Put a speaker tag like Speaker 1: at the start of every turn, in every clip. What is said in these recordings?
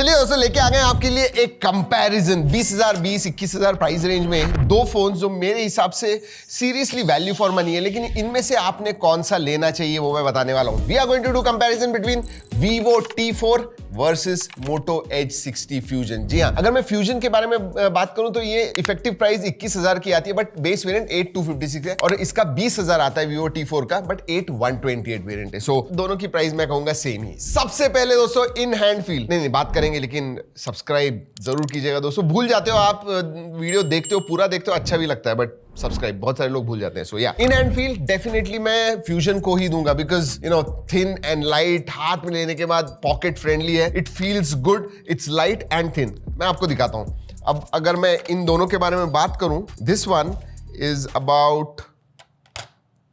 Speaker 1: चलिए दोस्तों लेके आ गए आपके लिए एक कंपैरिजन 20,000 21,000 प्राइस रेंज में दो फोन जो मेरे हिसाब से सीरियसली वैल्यू फॉर मनी है, लेकिन इनमें से आपने कौन सा लेना चाहिए वो मैं बताने वाला हूं। We are going to do comparison between Vivo T4 versus Moto Edge 60 Fusion। जी हाँ, अगर मैं फ्यूजन के बारे में बात करूं तो ये इफेक्टिव प्राइस 21,000 की आती है, बट बेस वेरिएंट 8256 है और इसका 20,000 आता है Vivo T4 का, बट 8128 वेरिएंट है। सो दोनों की प्राइस मैं कहूंगा सेम ही। सबसे पहले दोस्तों इन हैंड फील नहीं बात करेंगे, लेकिन सब्सक्राइब जरूर कीजिएगा दोस्तों। भूल जाते हो आप, वीडियो देखते हो पूरा देखते हो अच्छा भी लगता है, बट सब्सक्राइब बहुत सारे लोग भूल जाते हैं। सो या इन हैंड फील डेफिनेटली मैं फ्यूजन को ही दूंगा, because you know thin and light, हाथ में लेने के बाद पॉकेट फ्रेंडली है, it feels good, its light and thin. मैं आपको दिखाता हूं। अब अगर मैं इन दोनों के बारे में बात करूं, this one is about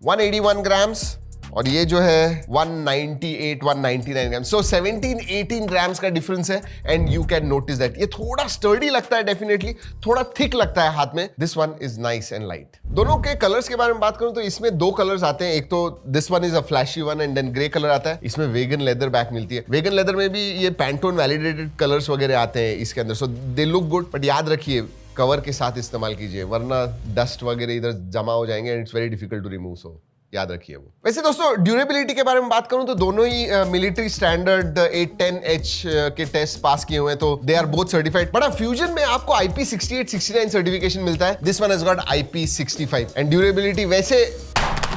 Speaker 1: 181 grams और ये जो है 198 199 ग्राम। सो 17-18 ग्राम्स का डिफरेंस है and you can notice that ये थोड़ा स्टर्डी लगता है, डेफिनेटली थोड़ा थिक लगता है हाथ में। This one is nice and light. दोनों के कलर्स के बारे में बात करूं तो इसमें दो कलर्स आते हैं, एक तो this one is a flashy one and then grey colour आता है। इसमें वेगन लेदर बैक मिलती है। वेगन लेदर में भी ये पैंटोन वैलिडेटेड कलर्स वगैरह आते हैं इसके अंदर, सो दे लुक गुड, बट याद रखिए कवर के साथ इस्तेमाल कीजिए, वरना डस्ट वगैरह इधर जमा हो जाएंगे and it's very difficult to remove, so याद रखिए वो। वैसे दोस्तों ड्यूरेबिलिटी के बारे में बात करूं तो दोनों ही मिलिट्री स्टैंडर्ड 810H के टेस्ट पास किए हुए हैं, तो they are both certified. But fusion में आपको IP68 69 सर्टिफिकेशन मिलता है। This one has got IP65 and durability वैसे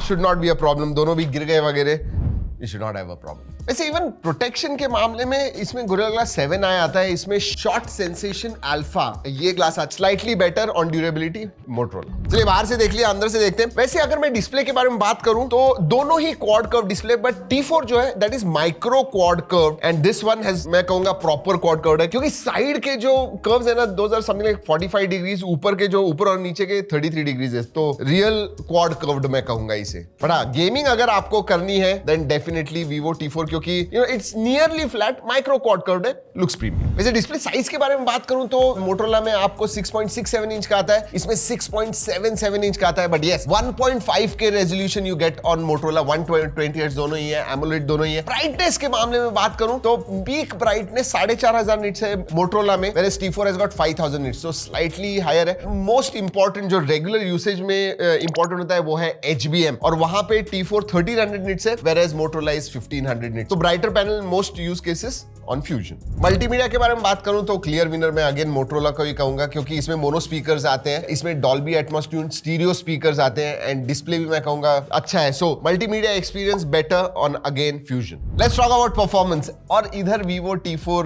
Speaker 1: should not be a problem, दोनों भी गिर गए वगैरह, you should not have a problem। वैसे इवन प्रोटेक्शन के मामले में इसमें Gorilla Glass 7 आता है, इसमें शॉट सेंसेशन अल्फा ये ग्लास आता है, slightly better on durability Motorola. चलिए बाहर से देख लिया, अंदर से देखते हैं। वैसे अगर मैं डिस्प्ले के बारे में बात करूं तो दोनों ही quad curve display, but T4 जो है that is micro quad curve and this one has मैं कहूंगा प्रॉपर क्वाड कर्व है, क्योंकि साइड के जो कर्व्स है ना those are something like 45 degrees, ऊपर के जो ऊपर और नीचे के 33 डिग्रीज है, तो रियल क्वाड कर्व्ड मैं कहूंगा इसे। बट हाँ, गेमिंग अगर आपको करनी है देन डेफिनेटली Vivo T4, क्योंकि you know it's nearly flat, micro quad curved है, लुक्स प्रीमियम। वैसे डिस्प्ले साइज के बारे में बात करूं तो मोटरोला में आपको 6.67 इंच का आता है, इसमें 6.77 इंच का आता है, बट यस 1.5 के resolution you get on Motorola. 120 hertz दोनों ही है, एमोलेड दोनों ही है। ब्राइटनेस के मामले में बात करूं तो पीक ब्राइटनेस 4,500 निट्स है मोटरोला में, whereas T4 has got 5,000 nits, so slightly higher है। मोस्ट इंपॉर्टेंट जो रेगुलर यूसेज में इंपॉर्टेंट होता है वो है HBM, और वहां पे T4 1300 निट्स है, whereas Motorola is 1500 निट्स। तो brighter panel most use cases on fusion. Multimedia के बारे में बात करूं तो क्लियर विनर मैं अगेन मोटरोला को ही कहूंगा, क्योंकि इसमें मोनो स्पीकर्स आते हैं, इसमें Dolby Atmos tuned stereo speakers आते हैं एंड डिस्प्ले भी मैं कहूंगा अच्छा है। So multimedia experience better on again fusion. Let's talk about performance. और इधर Vivo T4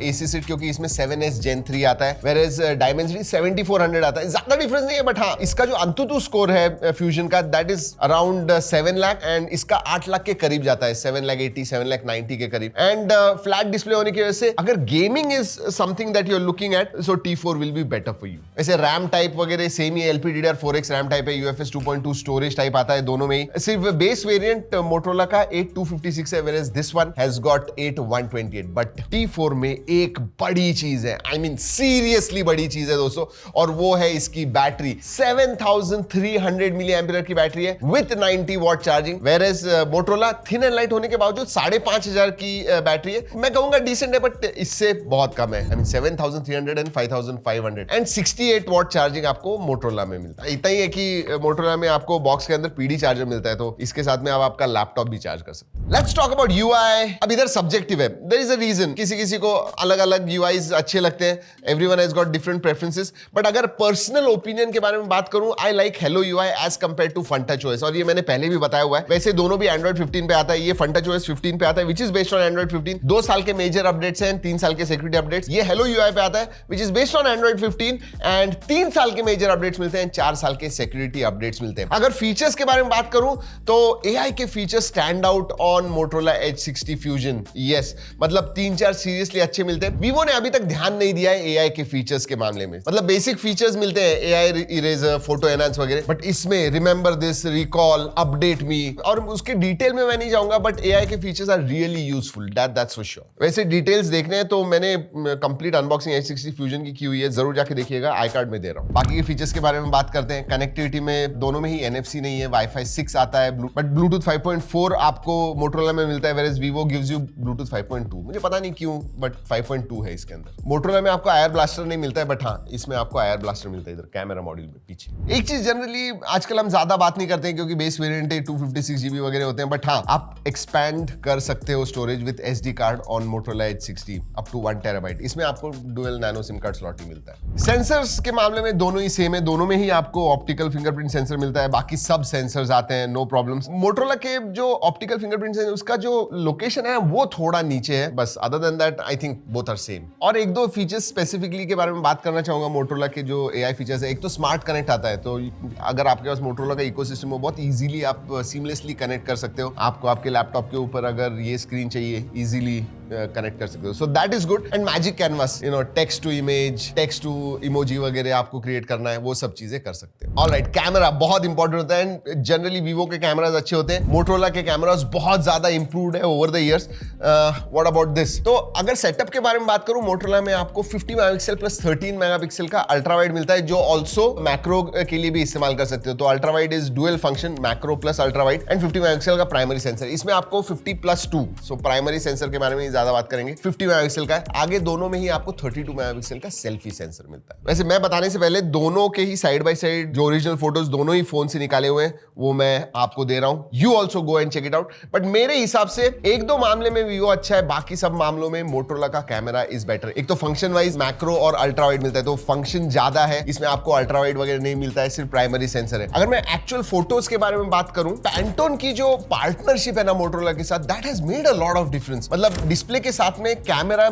Speaker 1: AC सीट, क्योंकि इसमें 7S Gen 3 आता है, whereas Dimensity 7400 आता है। ज्यादा डिफरेंस नहीं है, बट हाँ इसका जो अंतुतु स्कोर है फ्यूजन का that is around 7 lakh and इसका 8 लाख के करीब जाता है, 7,80,000 7,90,000 के करीब। एंड फ्लैट डिस्प्ले होने की वजह से अगर gaming is something that you are looking at, so T4 will be better for you. ऐसे रैम टाइप वगैरह सेम ही LPDDR4X रैम टाइप है, UFS 2.2 स्टोरेज टाइप आता है दोनों में ही। सिर्फ बेस वेरिएंट मोटरोला का 8256 है, whereas this one has got 8128। But T4 में एक बड़ी चीज है, आई मीन सीरियसली बड़ी चीज है दोस्तों, और वो है इसकी बैटरी। 7300 मिली एम्पियर की बैटरी है with 90 watt charging, whereas Motorola thin and light होने के बावजूद 5,500 की बैटरी है। मैं कहूंगा डिसेंट है, बट इससे बहुत कम है। I mean 7,300 and 5,500 and 68 watt charging आपको मोटरोला में मिलता है। इतना ही है कि मोटरोला में आपको बॉक्स के अंदर PD चार्जर मिलता है, तो इसके साथ में आप आपका लैपटॉप भी चार्ज कर सकते हैं। Let's talk about UI। अब इधर सब्जेक्टिव है, देयर इज अ रीजन, किसी किसी को अलग अलग UIs अच्छे लगते हैं, everyone has got different preferences. But अगर पर्सनल ओपिनियन के बारे में बात करूं, I like Hello UI as compare to FunTouchOS, और ये मैंने पहले भी बताया हुआ है। वैसे दोनों भी Android 15 पे आता है, ये FunTouchOS 15 पे आता है, which is based on Android 15। 2 साल के मेजर अपडेट्स हैं, 3 साल के सिक्योरिटी अपडेट्स। ये Hello UI पे आता है, which is based on Android 15 and 3 साल के मेजर अपडेट्स मिलते हैं, 4 साल के सिक्योरिटी अपडेट्स मिलते हैं। अगर फीचर्स के बारे में बात करूं तो AI के features stand out on Motorola Edge 60 Fusion। Yes, मतलब 3-4 सीरियसली अच्छे मिलते हैं। Vivo ने अभी तक ध्यान नहीं दिया है AI के फीचर्स के मामले में, मतलब बेसिक फीचर्स मिलते हैं, AI इरेजर, फोटो एनहांस वगैरह, बट इसमें remember this, recall, update me, और उसके डिटेल में मैं नहीं जाऊंगा, बट AI के features are really useful, that's for sure. वैसे डिटेल्स देखने हैं तो मैंने कंप्लीट अनबॉक्सिंग H60 फ्यूजन की हुई है, जरूर जाके देखिएगा, आई कार्ड में दे रहा हूँ। बाकी के फीचर्स के बारे में बात करते हैं। कनेक्टिविटी में दोनों में ही NFC नहीं है, Wi-Fi 6 आता है, बट ब्लूटूथ 5.4 आपको मोटरोला में मिलता है, whereas Vivo gives you Bluetooth 5.2। मुझे पता नहीं क्यों, बट 5.2 है इसके अंदर। मोटरोला में आपको आयर ब्लास्टर नहीं मिलता है, बट हाँ इसमें आपको आयर ब्लास्टर मिलता है इधर कैमरा मॉड्यूल में पीछे। एक चीज जनरली आजकल हम ज्यादा बात नहीं करते हैं क्योंकि बेस वेरिएंट 256 GB वगैरह होते हैं, बट हाँ आप एक्सपैंड कर सकते हो storage with SD card on Motorola H60 up to 1 TB। इसमें आपको dual nano SIM card slot ही मिलता है। सेंसर्स के मामले में दोनों ही सेम है, दोनों में ही आपको ऑप्टिकल फिंगरप्रिंट सेंसर मिलता है, बाकी सब सेंसर्स आते हैं, नो प्रॉब्लम्स। मोटरोला के जो ऑप्टिकल फिंगरप्रिंट सेंसर उसका जो लोकेशन है वो थोड़ा नीचे है, बस other than that I think both are same. और एक दो फीचर्स स्पेसिफिकली के बारे में बात करना चाहूंगा मोटरोला के जो AI फीचर्स है। एक तो स्मार्ट कनेक्ट आता है, तो अगर आपके पास मोटरोला का इकोसिस्टम हो, बहुत इजीली आप सीमलेसली कनेक्ट कर सकते हो। आपको आपके लैपटॉप के ऊपर अगर ये स्क्रीन चाहिए इजीली कनेक्ट कर सकते हो, so that is good. And magic canvas, text to image, text to emoji वगैरह आपको क्रिएट करना है, वो सब चीजें कर सकते हो। ऑलराइट, कैमरा बहुत इंपॉर्टेंट होता है एंड जनरली वीवो के कैमरास अच्छे होते हैं, मोटरोला के कैमरास बहुत ज्यादा इंप्रूव्ड है over the years. What about this? तो अगर सेटअप के बारे में बात करूं, मोटरोला में आपको 50 मेगापिक्सल प्लस 13 मेगापिक्सल का अल्ट्रा वाइड मिलता है, जो ऑल्सो मैक्रो के लिए भी इस्तेमाल कर सकते हो। तो ultra wide is dual function, macro plus ultra wide, and 50 megapixel का प्राइमरी सेंसर। इसमें आपको 50+2, सो प्राइमरी सेंसर के बारे में ज्यादा बात करेंगे। 50 मेगापिक्सल का है। आगे दोनों में ही आपको 32 मेगापिक्सल का सेल्फी सेंसर मिलता है। वैसे मैं बताने से पहले दोनों के ही साइड बाय साइड जो ओरिजिनल फोटोज दोनों ही फोन से निकाले हुए हैं वो मैं आपको दे रहा हूं। You also go and check it out. But मेरे हिसाब से एक दो मामले में वीवो अच्छा है, बाकी सब मामलों में मोटरोला का कैमरा इज बेटर। एक तो फंक्शन वाइज मैक्रो और अल्ट्रा वाइड मिलता है, तो फंक्शन ज्यादा है, इसमें आपको अल्ट्रा वाइड वगैरह नहीं मिलता है, सिर्फ प्राइमरी सेंसर है। अगर मैं एक्चुअल फोटोज के बारे में बात करूं, पैंटोन की जो पार्टनरशिप है ना मोटरोला के साथ, that has made a lot of difference. मतलब डिस्प्ले के साथ में कैमरा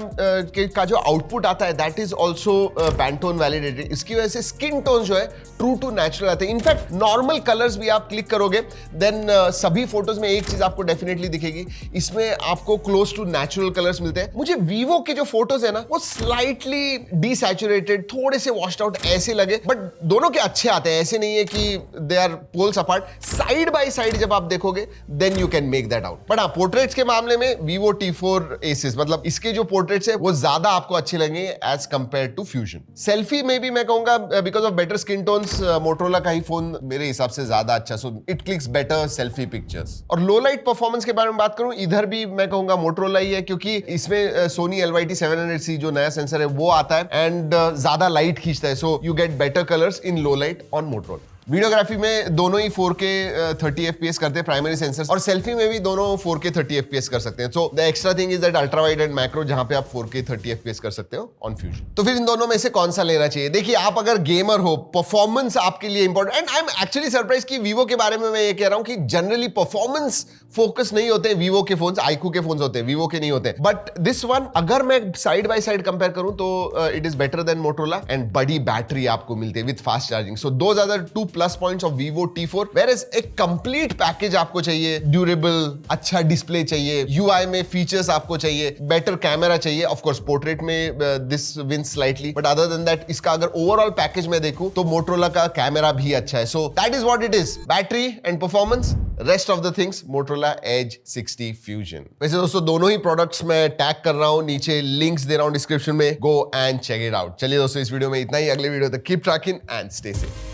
Speaker 1: का जो आउटपुट आता है that is also Pantone validated. इसकी वजह से स्किन टोन जो है ट्रू टू नेचुरल आते हैं। इनफैक्ट नॉर्मल कलर्स भी आप क्लिक करोगे देन सभी फोटोज में एक चीज आपको डेफिनेटली दिखेगी, इसमें आपको क्लोज टू नेचुरल कलर्स मिलते हैं। मुझे वीवो के जो फोटोज है ना वो स्लाइटली डीसैचुरेटेड, थोड़े से वॉश्ड आउट ऐसे लगे, बट दोनों के अच्छे आते हैं, ऐसे नहीं है कि they are poles apart. Side by side जब आप देखोगे then you can make that out. But हाँ, पोर्ट्रेट्स के मामले में वीवो T4 Aces, मतलब इसके जो पोर्ट्रेट्स है वो ज्यादा आपको अच्छे लगेंगे as compare to Fusion. Selfie में भी मैं कहूंगा because of better skin tones Motorola का ही फोन मेरे हिसाब से ज्यादा अच्छा, so it clicks better selfie pictures. और लो लाइट परफॉर्मेंस के बारे में बात करूं, इधर भी मैं कहूंगा मोटरोला ही है, क्योंकि इसमें सोनी LYT 700C जो नया सेंसर है वो आता है एंड ज्यादा लाइट खींचता है, so you get better colours in low light on Motorola. Videography में दोनों ही 4K 30 FPS करते हैं प्राइमरी सेंसर्स, और सेल्फी में भी दोनों 4K 30 FPS कर सकते हैं। So the extra thing is that ultra wide and macro, जहां पे आप 4K 30 FPS कर सकते हो ऑन फ्यूजन। तो फिर इन दोनों में से कौन सा लेना चाहिए? देखिए, आप अगर गेमर हो, परफॉर्मेंस आपके लिए important, and I am actually surprise कि वीवो के बारे में मैं ये कह रहा हूं कि जनरली परफॉर्मेंस फोकस नहीं होते वीवो के फोन्स, iQOO के फोन्स होते हैं, वीवो के नहीं होते। बट दिस वन अगर मैं साइड बाय साइड कंपेयर करूं तो it is better than Motorola, and बड़ी बैटरी आपको मिलती है with fast charging. So those are the 2 plus points of Vivo T4, whereas एक कंप्लीट पैकेज आपको चाहिए, ड्यूरेबल, अच्छा डिस्प्ले चाहिए, UI में फीचर्स आपको चाहिए, बेटर कैमरा चाहिए। ऑफ कोर्स पोर्ट्रेट में this wins slightly, but other than that इसका अगर ओवरऑल पैकेज में देखूं तो मोटरोला का कैमरा भी अच्छा है। So that is what it is, battery and performance, rest of the things Motorola Edge 60 Fusion. वैसे दोस्तों दोनों ही प्रोडक्ट्स में टैग कर रहा हूं, नीचे लिंक्स दे रहा हूं डिस्क्रिप्शन में, go and check it out. चलिए दोस्तों, इस वीडियो में इतना ही। अगले वीडियो तक keep trekking and stay safe.